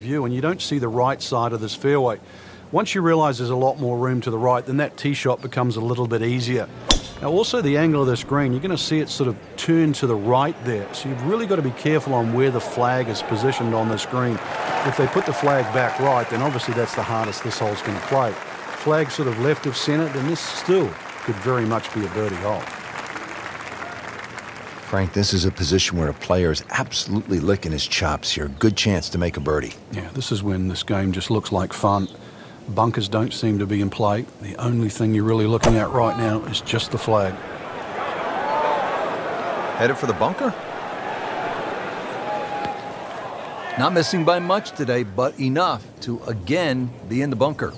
view, and you don't see the right side of this fairway. Once you realise there's a lot more room to the right, then that tee shot becomes a little bit easier. Now also the angle of this green, you're going to see it sort of turn to the right there. So you've really got to be careful on where the flag is positioned on this green. If they put the flag back right, then obviously that's the hardest this hole's going to play. Flag sort of left of centre, then this still could very much be a birdie hole. Frank, this is a position where a player is absolutely licking his chops here. Good chance to make a birdie. Yeah, this is when this game just looks like fun. Bunkers don't seem to be in play. The only thing you're really looking at right now is just the flag. Headed for the bunker? Not missing by much today, but enough to again be in the bunker.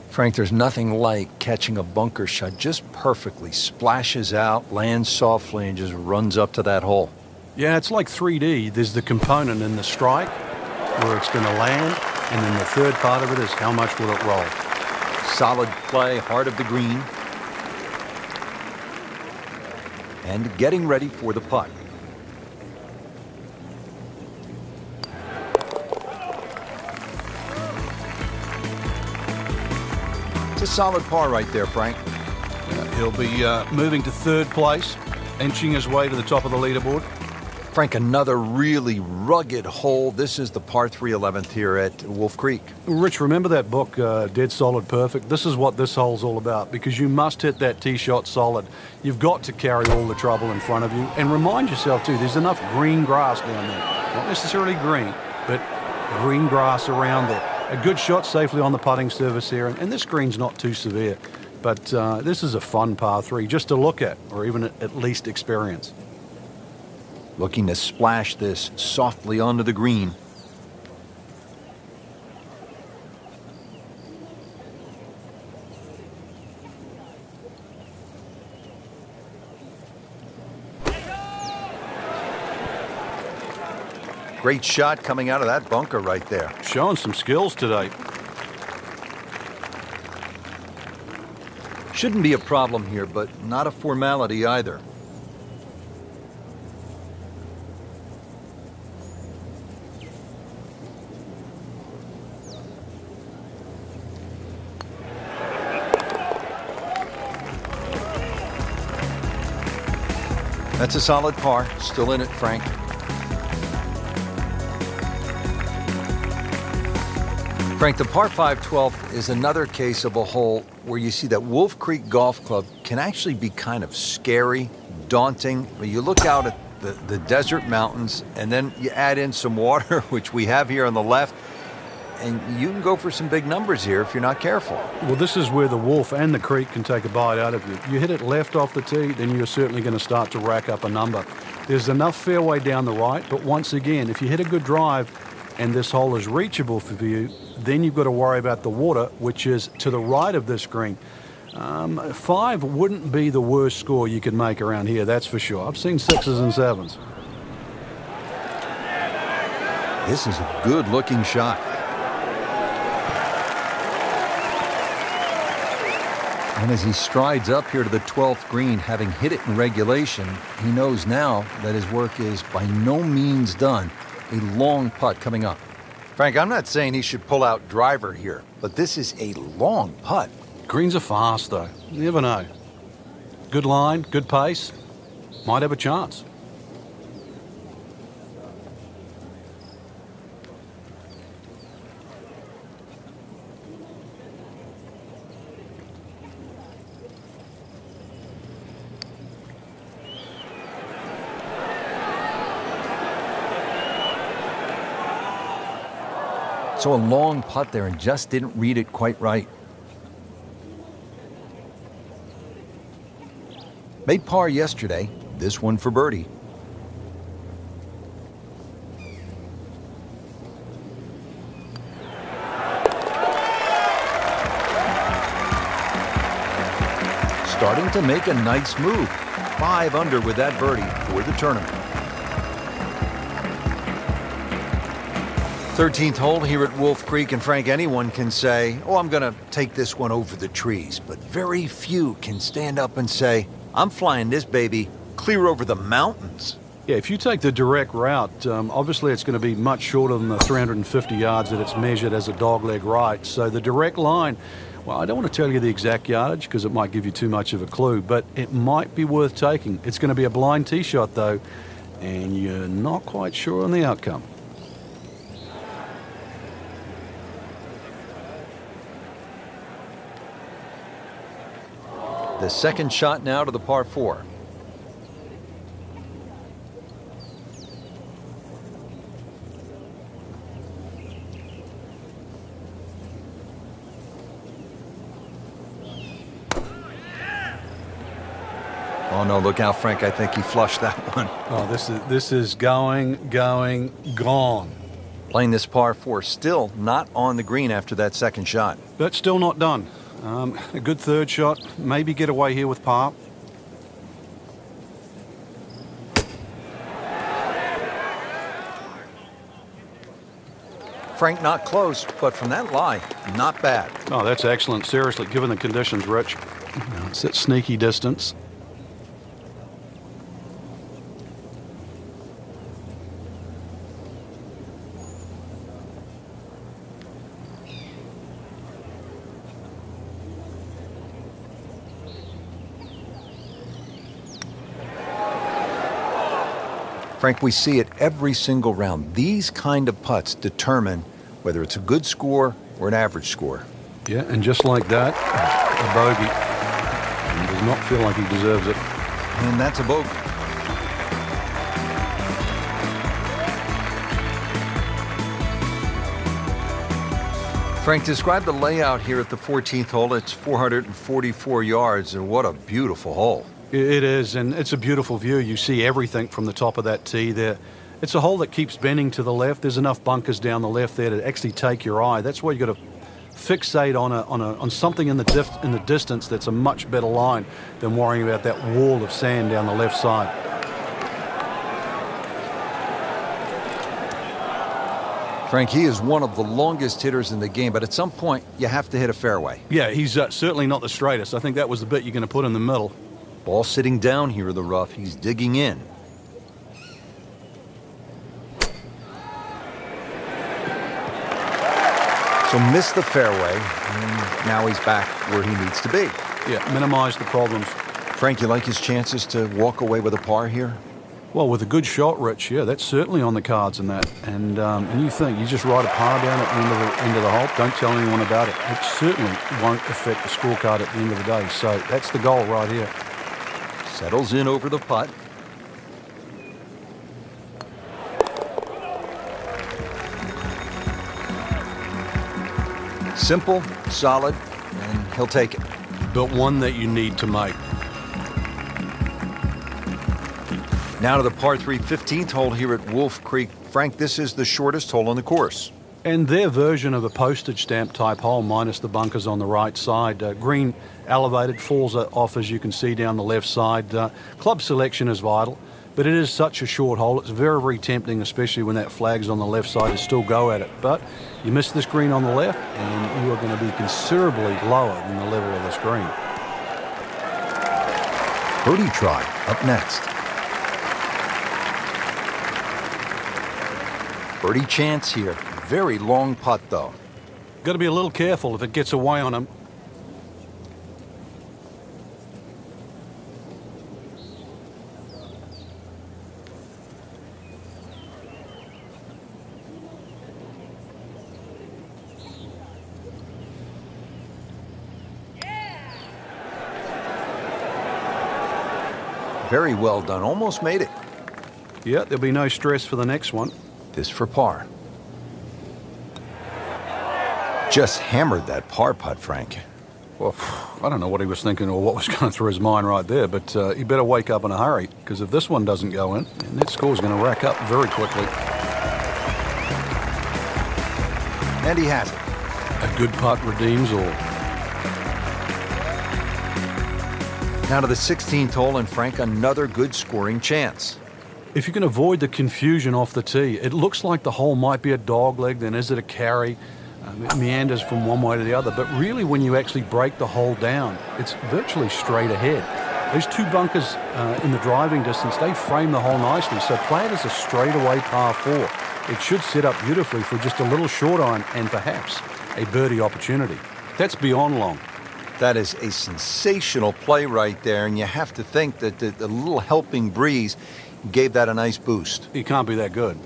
Frank, there's nothing like catching a bunker shot just perfectly. Splashes out, lands softly, and just runs up to that hole. Yeah, it's like 3D. There's the component in the strike, where it's going to land, and then the third part of it is how much will it roll. Solid play, heart of the green. And getting ready for the putt. It's a solid par right there, Frank. He'll be moving to third place, inching his way to the top of the leaderboard. Frank, another really rugged hole. This is the par 3 11th here at Wolf Creek. Rich, remember that book, Dead Solid Perfect? This is what this hole's all about, because you must hit that tee shot solid. You've got to carry all the trouble in front of you. And remind yourself, too, there's enough green grass down there. Not necessarily green, but green grass around there. A good shot safely on the putting surface here, and this green's not too severe. But this is a fun par 3 just to look at, or even at least experience. Looking to splash this softly onto the green. Great shot coming out of that bunker right there. Showing some skills today. Shouldn't be a problem here, but not a formality either. That's a solid par. Still in it, Frank. Frank, the par 5 12th is another case of a hole where you see that Wolf Creek Golf Club can actually be kind of scary, daunting. You look out at the desert mountains, and then you add in some water, which we have here on the left, and you can go for some big numbers here if you're not careful. Well, this is where the Wolf and the Creek can take a bite out of you. You hit it left off the tee, then you're certainly going to start to rack up a number. There's enough fairway down the right, but once again, if you hit a good drive and this hole is reachable for you, then you've got to worry about the water, which is to the right of this green. 5 wouldn't be the worst score you could make around here, that's for sure. I've seen 6s and 7s. This is a good-looking shot. And as he strides up here to the 12th green, having hit it in regulation, he knows now that his work is by no means done. A long putt coming up. Frank, I'm not saying he should pull out driver here, but this is a long putt. Greens are fast, though. You never know. Good line, good pace. Might have a chance. So a long putt there and just didn't read it quite right. Made par yesterday, this one for birdie. Starting to make a nice move. 5 under with that birdie for the tournament. 13th hole here at Wolf Creek, and Frank, anyone can say, oh, I'm going to take this one over the trees, but very few can stand up and say, I'm flying this baby clear over the mountains. Yeah, if you take the direct route, obviously it's going to be much shorter than the 350 yards that it's measured as a dogleg right. So the direct line, well, I don't want to tell you the exact yardage because it might give you too much of a clue, but it might be worth taking. It's going to be a blind tee shot, though, and you're not quite sure on the outcome. The second shot now to the par 4. Oh no, look out, Frank. I think he flushed that one. Oh, this is gone. Playing this par 4, still not on the green after that second shot. But still not done. A good third shot, maybe get away here with par. Frank, not close, but from that lie, not bad. Oh, that's excellent. Seriously, given the conditions, Rich. It's that sneaky distance. Frank, we see it every single round. These kind of putts determine whether it's a good score or an average score. Yeah, and just like that, a bogey. He does not feel like he deserves it. And that's a bogey. Frank, describe the layout here at the 14th hole. It's 444 yards, and what a beautiful hole. It is, and it's a beautiful view. You see everything from the top of that tee there. It's a hole that keeps bending to the left. There's enough bunkers down the left there to actually take your eye. That's why you got to fixate on something in the distance that's a much better line than worrying about that wall of sand down the left side. Frank, he is one of the longest hitters in the game, but at some point you have to hit a fairway. Yeah, he's certainly not the straightest. I think that was the bit you're going to put in the middle. Ball sitting down here in the rough. He's digging in. So missed the fairway, and now he's back where he needs to be. Yeah, minimize the problems. Frank, you like his chances to walk away with a par here? Well, with a good shot, Rich, yeah, that's certainly on the cards in that. And you think you just write a par down at the end of the hole, don't tell anyone about it. It certainly won't affect the scorecard at the end of the day. So that's the goal right here. Settles in over the putt. Simple, solid, and he'll take it. But one that you need to make. Now to the par 3 15th hole here at Wolf Creek. Frank, this is the shortest hole on the course. And their version of a postage stamp type hole, minus the bunkers on the right side. Green elevated, falls off as you can see down the left side. Club selection is vital, but it is such a short hole. It's very, very tempting, especially when that flag's on the left side, to still go at it. But you miss this green on the left, and you are going to be considerably lower than the level of this green. Birdie try up next. Birdie chance here. Very long putt, though. Got to be a little careful if it gets away on him. Very well done. Almost made it. Yeah, there'll be no stress for the next one. This for par. Just hammered that par putt, Frank. Well, I don't know what he was thinking or what was going through his mind right there, but he better wake up in a hurry, because if this one doesn't go in, and that score's going to rack up very quickly. And he has it. A good putt redeems all. Now to the 16th hole, and Frank, another good scoring chance. If you can avoid the confusion off the tee, it looks like the hole might be a dogleg, then is it a carry? It meanders from one way to the other, but really when you actually break the hole down, it's virtually straight ahead. These two bunkers in the driving distance, they frame the hole nicely. So play it as a straightaway par 4. It should set up beautifully for just a little short iron and perhaps a birdie opportunity. That's beyond long. That is a sensational play right there, and you have to think that the little helping breeze gave that a nice boost. It can't be that good.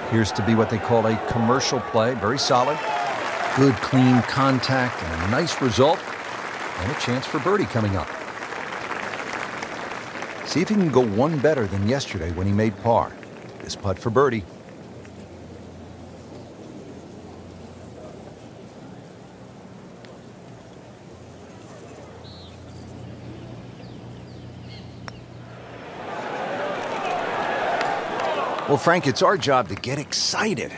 Appears to be what they call a commercial play. Very solid. Good, clean contact and a nice result. And a chance for birdie coming up. See if he can go one better than yesterday when he made par. This putt for birdie. Well, Frank, it's our job to get excited.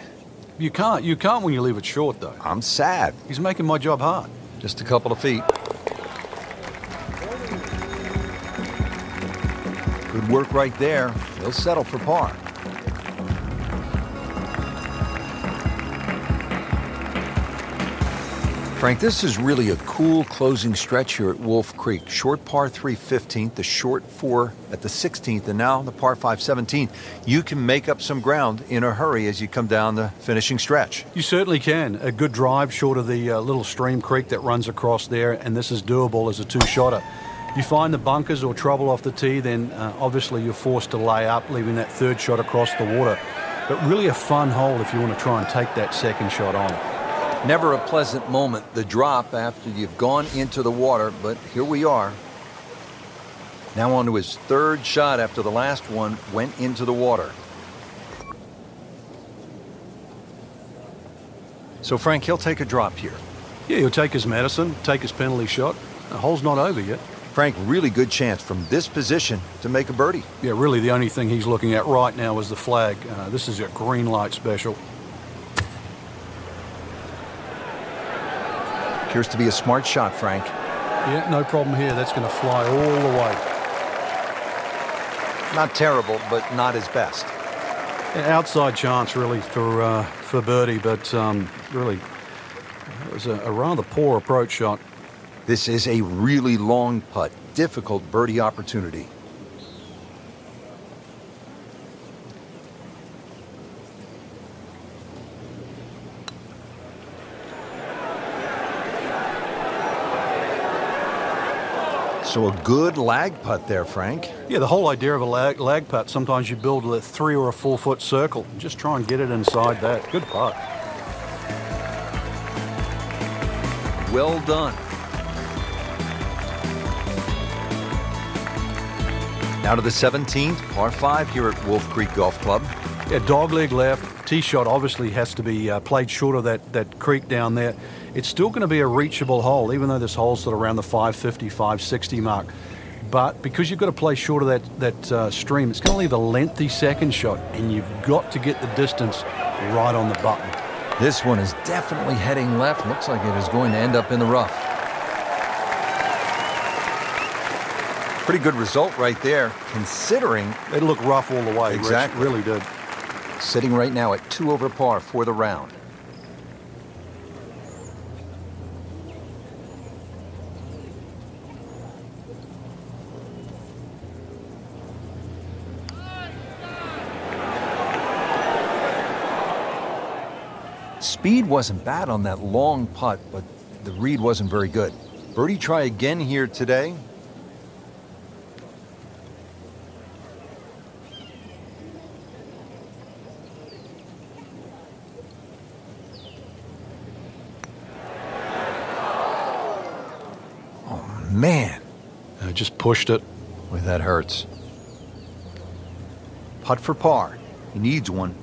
You can't when you leave it short, though. I'm sad. He's making my job hard. Just a couple of feet. Good work right there. He'll settle for par. Frank, this is really a cool closing stretch here at Wolf Creek. Short par 3 15th, the short 4 at the 16th, and now the par 5 17th. You can make up some ground in a hurry as you come down the finishing stretch. You certainly can. A good drive short of the little stream creek that runs across there, and this is doable as a two-shotter. You find the bunkers or trouble off the tee, then obviously you're forced to lay up, leaving that third shot across the water. But really a fun hole if you want to try and take that second shot on. Never a pleasant moment, the drop after you've gone into the water, but here we are. Now on to his third shot after the last one went into the water. So, Frank, he'll take a drop here. Yeah, he'll take his medicine, take his penalty shot. The hole's not over yet. Frank, really good chance from this position to make a birdie. Yeah, really the only thing he's looking at right now is the flag. This is a green light special. Appears to be a smart shot, Frank. Yeah, no problem here. That's going to fly all the way. Not terrible, but not his best. Yeah, outside chance, really, for birdie, but really, it was a rather poor approach shot. This is a really long putt. Difficult birdie opportunity. So a good lag putt there, Frank. Yeah, the whole idea of a lag putt, sometimes you build a 3 or a 4 foot circle. Just try and get it inside that. Good putt. Well done. Now to the 17th, par 5 here at Wolf Creek Golf Club. Yeah, dogleg left. Tee shot obviously has to be played short of that creek down there. It's still going to be a reachable hole, even though this hole's sort of around the 550, 560 mark. But because you've got to play short of that stream, it's going to leave a lengthy second shot, and you've got to get the distance right on the button. This one is definitely heading left. Looks like it is going to end up in the rough. Pretty good result right there, considering It looked rough all the way. Exactly. Rich, really did. Sitting right now at 2 over par for the round. Speed wasn't bad on that long putt, but the read wasn't very good. Birdie try again here today. Oh, man. Just pushed it. Boy, that hurts. Putt for par. He needs one.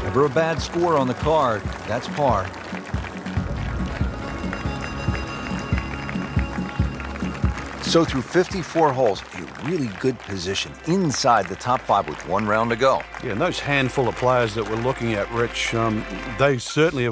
Never a bad score on the card. That's par. So through 54 holes, a really good position inside the top 5 with 1 round to go. Yeah, and those handful of players that we're looking at, Rich, they certainly have